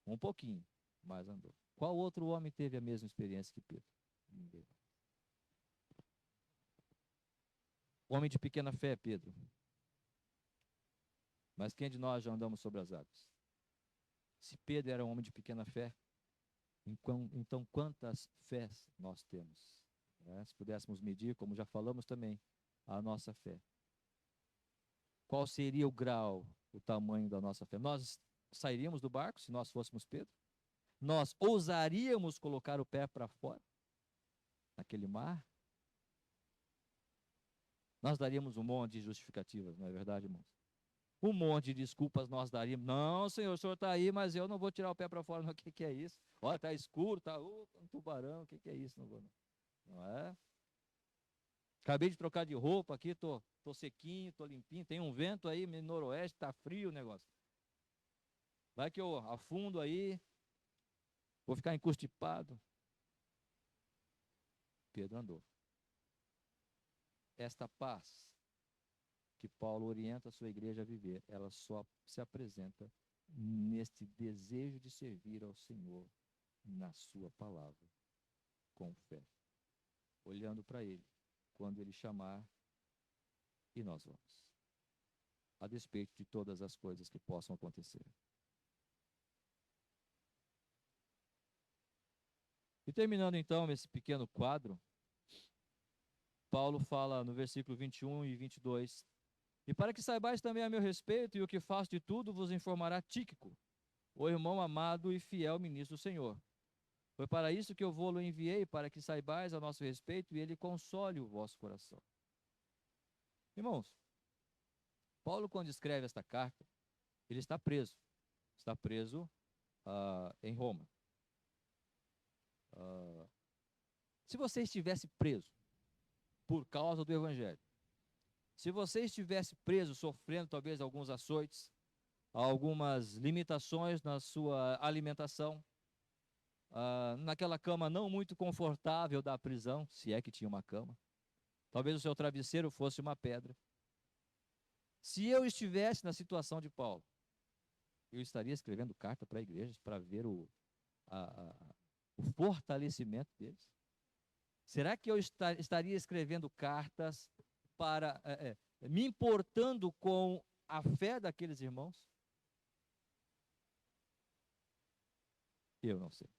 Um pouquinho, mas andou. Qual outro homem teve a mesma experiência que Pedro? Ninguém. Homem de pequena fé, Pedro. Mas quem de nós já andamos sobre as águas? Se Pedro era um homem de pequena fé, então quantas fés nós temos? Se pudéssemos medir, como já falamos também, a nossa fé. Qual seria o grau, o tamanho da nossa fé? Nós sairíamos do barco se nós fôssemos Pedro? Nós ousaríamos colocar o pé para fora, naquele mar? Nós daríamos um monte de justificativas, não é verdade, irmãos? Um monte de desculpas nós daríamos. Não, Senhor, o Senhor está aí, mas eu não vou tirar o pé para fora. Não. O que é isso? Olha, está escuro, está um tubarão, o que é isso? Não vou, não. Não é? Acabei de trocar de roupa aqui, tô sequinho, tô limpinho. Tem um vento aí, no noroeste, está frio o negócio. Vai que eu afundo aí, vou ficar encostipado. Pedro andou. Esta paz que Paulo orienta a sua igreja a viver, ela só se apresenta neste desejo de servir ao Senhor, na sua palavra, com fé, olhando para Ele, quando Ele chamar, e nós vamos, a despeito de todas as coisas que possam acontecer. E terminando então esse pequeno quadro, Paulo fala no versículo 21 e 22, e para que saibais também a meu respeito, e o que faço de tudo vos informará Tíquico, o irmão amado e fiel ministro do Senhor. Foi para isso que eu vou-lo enviei, para que saibais a nosso respeito, e ele console o vosso coração. Irmãos, Paulo, quando escreve esta carta, ele está preso. Está preso em Roma. Se você estivesse preso por causa do Evangelho, se você estivesse preso, sofrendo talvez alguns açoites, algumas limitações na sua alimentação, naquela cama não muito confortável da prisão, se é que tinha uma cama, talvez o seu travesseiro fosse uma pedra. Se eu estivesse na situação de Paulo, eu estaria escrevendo carta para igrejas para ver o fortalecimento deles? Será que eu estaria escrevendo cartas para me importando com a fé daqueles irmãos? Eu não sei.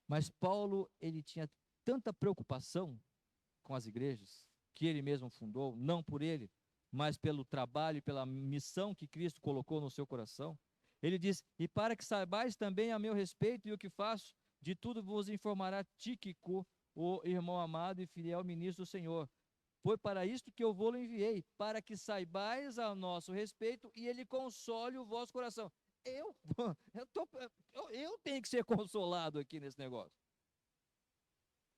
Mas Paulo, ele tinha tanta preocupação com as igrejas que ele mesmo fundou, não por ele, mas pelo trabalho e pela missão que Cristo colocou no seu coração. Ele diz: e para que saibais também a meu respeito e o que faço, de tudo vos informará Tíquico, o irmão amado e fiel ministro do Senhor. Foi para isto que eu vou-lo enviei, para que saibais a nosso respeito e ele console o vosso coração. Eu, eu tenho que ser consolado aqui nesse negócio.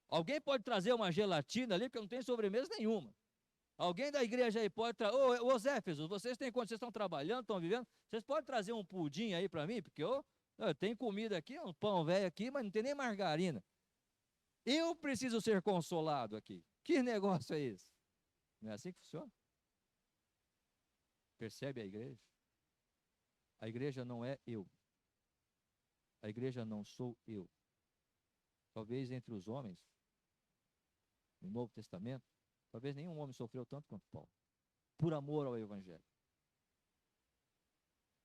Alguém pode trazer uma gelatina ali, porque não tem sobremesa nenhuma. Alguém da igreja aí pode trazer. Ô, Éfesos, vocês têm quando vocês estão trabalhando, estão vivendo, vocês podem trazer um pudim aí para mim? Porque eu tenho comida aqui, um pão velho aqui, mas não tem nem margarina. Eu preciso ser consolado aqui. Que negócio é esse? Não é assim que funciona? Percebe a igreja? A igreja não é eu. A igreja não sou eu. Talvez entre os homens, no Novo Testamento, talvez nenhum homem sofreu tanto quanto Paulo, por amor ao Evangelho.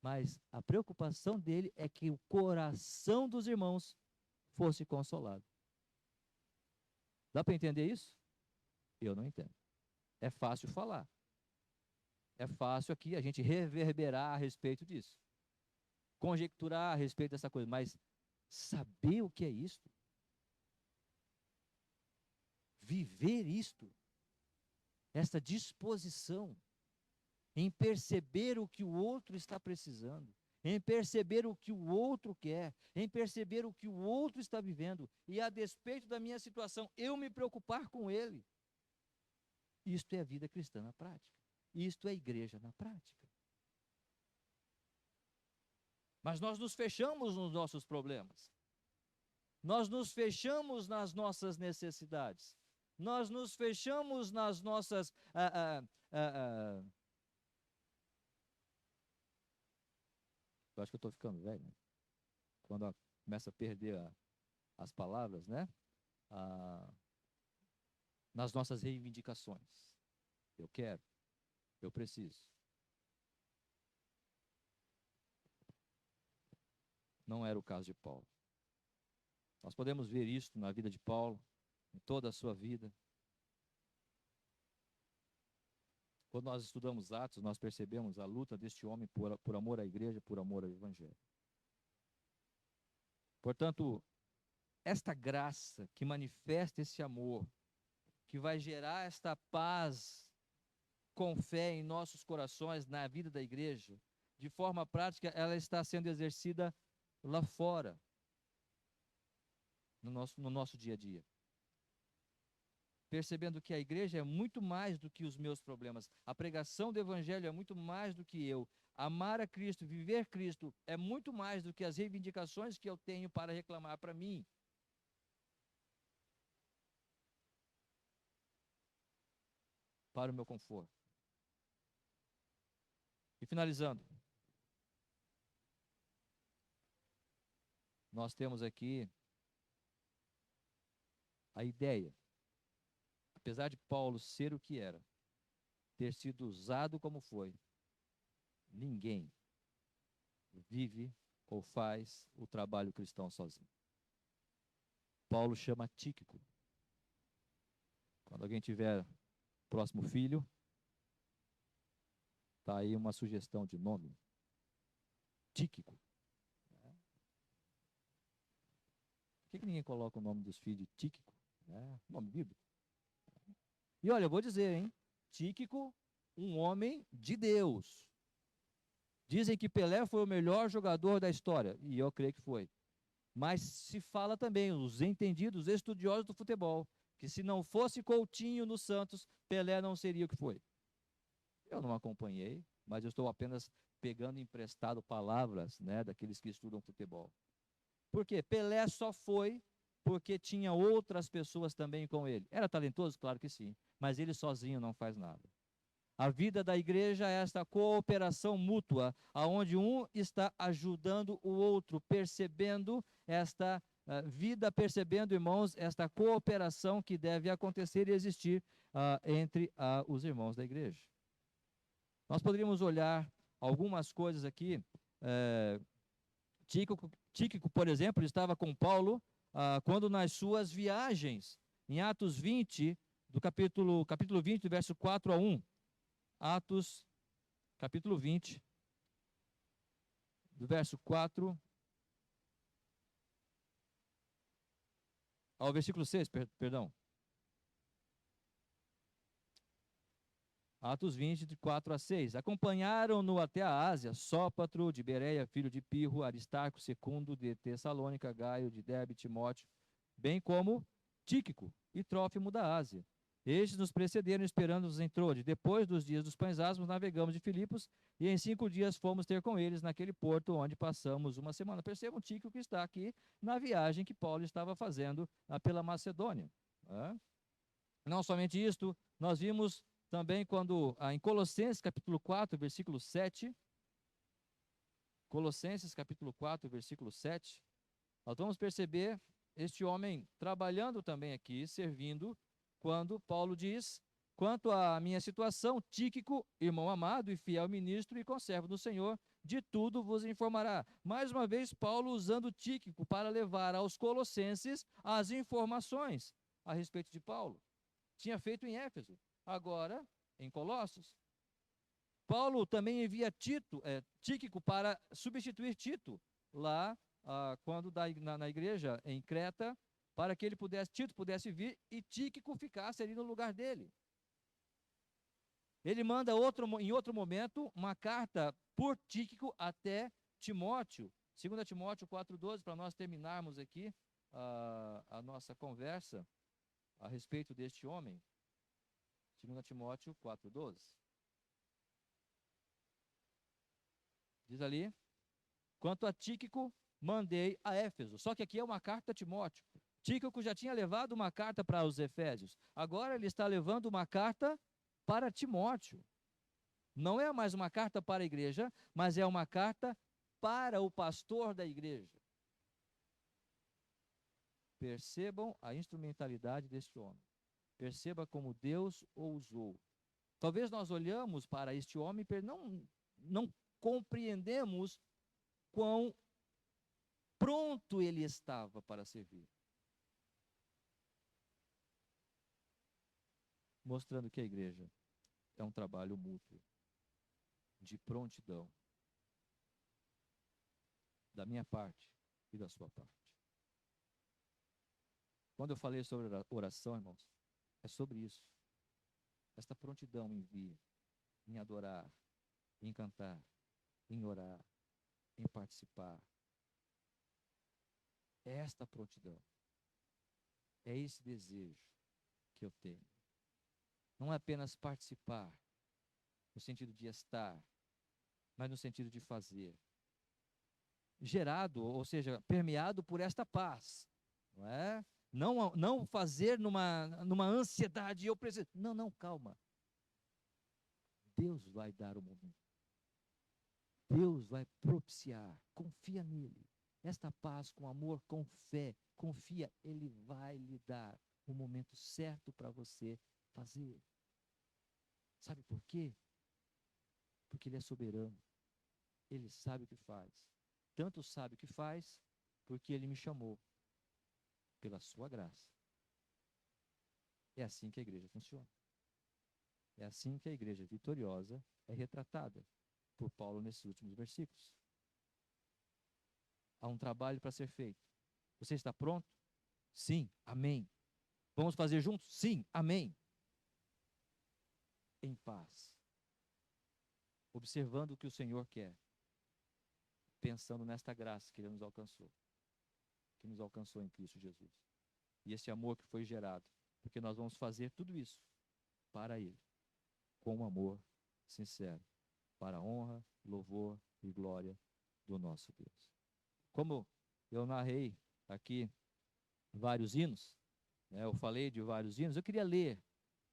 Mas a preocupação dele é que o coração dos irmãos fosse consolado. Dá para entender isso? Eu não entendo. É fácil falar. É fácil aqui a gente reverberar a respeito disso. Conjecturar a respeito dessa coisa, mas saber o que é isto? Viver isto? Esta disposição em perceber o que o outro está precisando, em perceber o que o outro quer, em perceber o que o outro está vivendo, e a despeito da minha situação, eu me preocupar com ele. Isto é a vida cristã na prática. Isto é a igreja na prática. Mas nós nos fechamos nos nossos problemas. Nós nos fechamos nas nossas necessidades. Nós nos fechamos nas nossas eu acho que eu estou ficando velho, né? Quando começa a perder as palavras, né? Nas nossas reivindicações. Eu quero, eu preciso. Não era o caso de Paulo. Nós podemos ver isso na vida de Paulo, em toda a sua vida. Quando nós estudamos Atos, nós percebemos a luta deste homem por amor à igreja, por amor ao Evangelho. Portanto, esta graça que manifesta esse amor, que vai gerar esta paz com fé em nossos corações, na vida da igreja, de forma prática, ela está sendo exercida lá fora, no nosso dia a dia. Percebendo que a igreja é muito mais do que os meus problemas. A pregação do Evangelho é muito mais do que eu. Amar a Cristo, viver Cristo, é muito mais do que as reivindicações que eu tenho para reclamar para mim. Para o meu conforto. E finalizando. nós temos aqui a ideia, apesar de Paulo ser o que era, ter sido usado como foi, ninguém vive ou faz o trabalho cristão sozinho. Paulo chama Tíquico. Quando alguém tiver próximo filho, está aí uma sugestão de nome. Tíquico. Por que ninguém coloca o nome dos filhos de Tíquico? Nome bíblico. E olha, eu vou dizer, hein? Tíquico, um homem de Deus. Dizem que Pelé foi o melhor jogador da história, e eu creio que foi. Mas se fala também, os entendidos, estudiosos do futebol, que se não fosse Coutinho no Santos, Pelé não seria o que foi. Eu não acompanhei, mas eu estou apenas pegando emprestado palavras, né, daqueles que estudam futebol. Por quê? Pelé só foi porque tinha outras pessoas também com ele. Era talentoso? Claro que sim, mas ele sozinho não faz nada. A vida da igreja é esta cooperação mútua, aonde um está ajudando o outro, percebendo esta vida, percebendo, irmãos, esta cooperação que deve acontecer e existir entre os irmãos da igreja. Nós poderíamos olhar algumas coisas aqui. Tíquico, por exemplo, estava com Paulo quando nas suas viagens, em Atos 20, do capítulo 20, do verso 4 a 1. Atos, capítulo 20, do verso 4 ao versículo 6, perdão. Atos 20, de 4 a 6. Acompanharam-no até a Ásia, Sópatro de Bereia, filho de Pirro, Aristarco, Secundo de Tessalônica, Gaio de Derbe, Timóteo, bem como Tíquico e Trófimo da Ásia. Estes nos precederam, esperando-nos em Trode. Depois dos dias dos pães asmos, navegamos de Filipos, e em 5 dias fomos ter com eles naquele porto onde passamos uma semana. Percebam Tíquico que está aqui na viagem que Paulo estava fazendo pela Macedônia. Não somente isto, nós vimos também quando, em Colossenses capítulo 4, versículo 7, Colossenses capítulo 4, versículo 7, nós vamos perceber este homem trabalhando também aqui, servindo, quando Paulo diz: quanto à minha situação, Tíquico, irmão amado e fiel ministro e conservo do Senhor, de tudo vos informará. Mais uma vez, Paulo usando Tíquico para levar aos colossenses as informações a respeito de Paulo. Tinha feito em Éfeso, agora em Colossos. Paulo também envia Tíquico para substituir Tito, lá quando na igreja em Creta, para que Tito pudesse vir e Tíquico ficasse ali no lugar dele. Ele manda em outro momento uma carta por Tíquico até Timóteo, 2 Timóteo 4,12, para nós terminarmos aqui a nossa conversa a respeito deste homem. 2 Timóteo 4,12. Diz ali: quanto a Tíquico, mandei a Éfeso. Só que aqui é uma carta a Timóteo. Tíquico já tinha levado uma carta para os Efésios. Agora ele está levando uma carta para Timóteo. Não é mais uma carta para a igreja, mas é uma carta para o pastor da igreja. Percebam a instrumentalidade deste homem. Perceba como Deus o usou. Talvez nós olhamos para este homem e não compreendemos quão pronto ele estava para servir. Mostrando que a igreja é um trabalho mútuo, de prontidão, da minha parte e da sua parte. Quando eu falei sobre oração, irmãos, é sobre isso. Esta prontidão em vir, em adorar, em cantar, em orar, em participar. É esta prontidão. É esse desejo que eu tenho. Não é apenas participar, no sentido de estar, mas no sentido de fazer. Gerado, ou seja, permeado por esta paz. Não é? Não fazer numa ansiedade, eu preciso. Não, calma. Deus vai dar o momento. Deus vai propiciar. Confia nele. esta paz com amor, com fé, confia, Ele vai lhe dar o momento certo para você fazer. Sabe por quê? Porque Ele é soberano. Ele sabe o que faz. Tanto sabe o que faz, porque Ele me chamou pela sua graça. É assim que a igreja funciona. É assim que a igreja vitoriosa é retratada por Paulo nesses últimos versículos. Há um trabalho para ser feito. Você está pronto? Sim, amém. Vamos fazer juntos? Sim, amém. Em paz. Observando o que o Senhor quer. Pensando nesta graça que Ele nos alcançou. Que nos alcançou em Cristo Jesus. E esse amor que foi gerado. Porque nós vamos fazer tudo isso para Ele. Com um amor sincero. Para a honra, louvor e glória do nosso Deus. Como eu narrei aqui vários hinos, né, eu falei de vários hinos, eu queria ler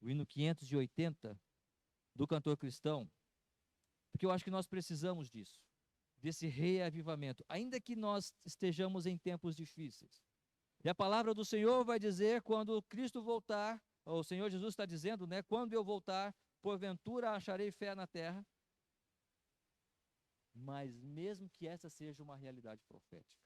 o hino 580 do cantor cristão, porque eu acho que nós precisamos disso, desse reavivamento, ainda que nós estejamos em tempos difíceis. E a palavra do Senhor vai dizer, quando Cristo voltar, o Senhor Jesus está dizendo, né, quando eu voltar, porventura acharei fé na terra. Mas mesmo que essa seja uma realidade profética,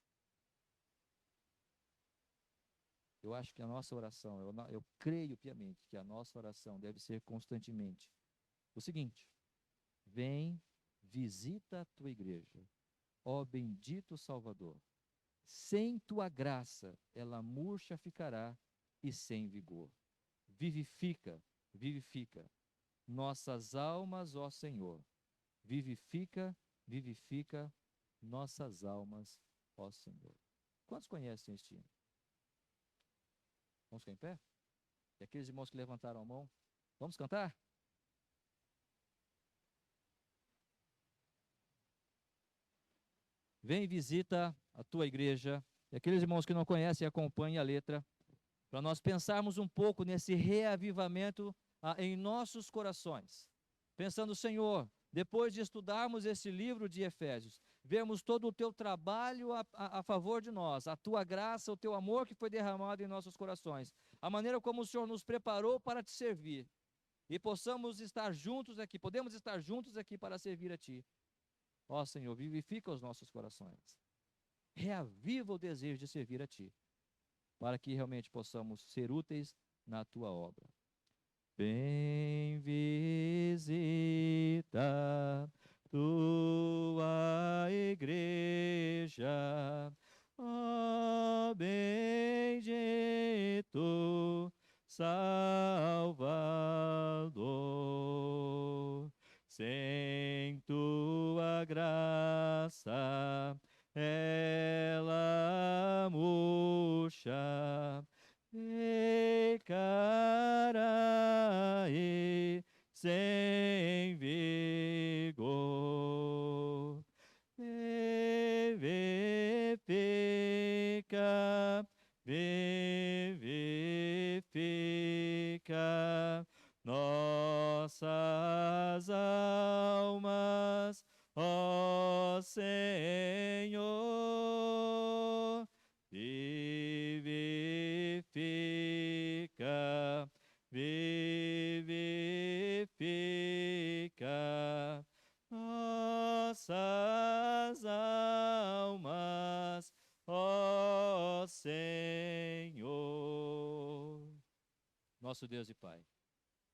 eu acho que a nossa oração, eu creio piamente que a nossa oração deve ser constantemente o seguinte: vem, visita a tua igreja, ó bendito Salvador. Sem tua graça ela murcha ficará e sem vigor. Vivifica, vivifica nossas almas, ó Senhor. Vivifica, vivifica nossas almas, ó Senhor. Quantos conhecem este hino? Vamos ficar em pé? E aqueles irmãos que levantaram a mão, vamos cantar? Vem e visita a tua igreja. E aqueles irmãos que não conhecem, acompanhem a letra, para nós pensarmos um pouco nesse reavivamento em nossos corações. Pensando, Senhor, depois de estudarmos esse livro de Efésios, vemos todo o teu trabalho a favor de nós, a tua graça, o teu amor que foi derramado em nossos corações, a maneira como o Senhor nos preparou para te servir, e possamos estar juntos aqui, podemos estar juntos aqui para servir a ti. Ó Senhor, vivifica os nossos corações, reaviva o desejo de servir a ti, para que realmente possamos ser úteis na tua obra. Vem visita tua igreja, ó bendito Salvador. Sem tua graça ela murcha ficará e sem vigor. Vivifica, vivifica nossas almas, ó Senhor. Vivifica, vivifica nossas almas, ó Senhor. Nosso Deus e Pai,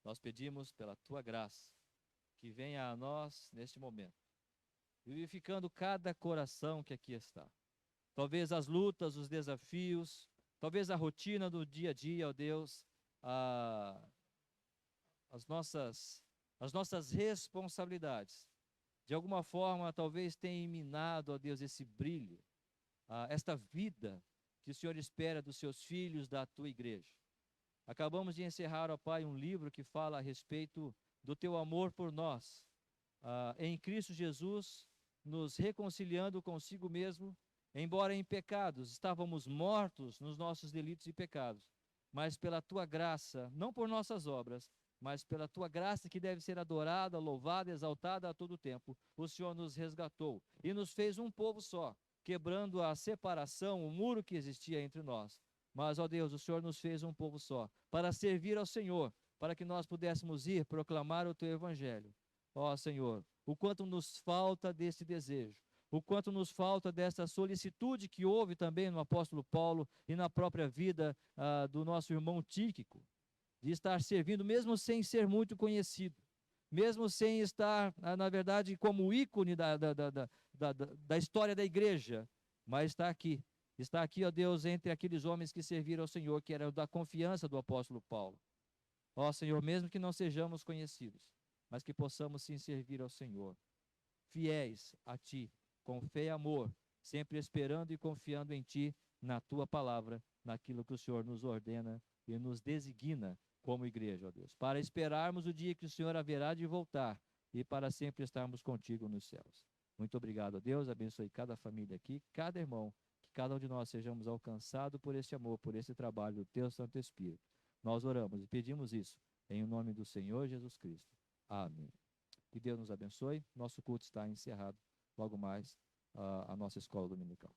nós pedimos pela tua graça que venha a nós neste momento, vivificando cada coração que aqui está. Talvez as lutas, os desafios, talvez a rotina do dia a dia, ó Deus, as nossas responsabilidades, de alguma forma, talvez tenham minado, ó Deus, esse brilho, esta vida que o Senhor espera dos seus filhos, da tua igreja. Acabamos de encerrar, ó Pai, um livro que fala a respeito do teu amor por nós, em Cristo Jesus, nos reconciliando consigo mesmo. Embora em pecados, estávamos mortos nos nossos delitos e pecados, mas pela tua graça, não por nossas obras, mas pela tua graça que deve ser adorada, louvada, exaltada a todo tempo, o Senhor nos resgatou e nos fez um povo só, quebrando a separação, o muro que existia entre nós. Mas, ó Deus, o Senhor nos fez um povo só, para servir ao Senhor, para que nós pudéssemos ir proclamar o Teu Evangelho. Ó Senhor, o quanto nos falta desse desejo, o quanto nos falta dessa solicitude que houve também no apóstolo Paulo e na própria vida do nosso irmão Tíquico, de estar servindo, mesmo sem ser muito conhecido, mesmo sem estar, na verdade, como ícone da história da igreja, mas está aqui, ó Deus, entre aqueles homens que serviram ao Senhor, que eram da confiança do apóstolo Paulo. Ó Senhor, mesmo que não sejamos conhecidos, mas que possamos sim servir ao Senhor, fiéis a Ti, com fé e amor, sempre esperando e confiando em Ti, na Tua palavra, naquilo que o Senhor nos ordena e nos designa como igreja, ó Deus, para esperarmos o dia que o Senhor haverá de voltar e para sempre estarmos contigo nos céus. Muito obrigado, ó Deus, abençoe cada família aqui, cada irmão, que cada um de nós sejamos alcançados por esse amor, por esse trabalho do Teu Santo Espírito. Nós oramos e pedimos isso em nome do Senhor Jesus Cristo. Amém. Que Deus nos abençoe. Nosso culto está encerrado. Logo mais, a nossa escola dominical.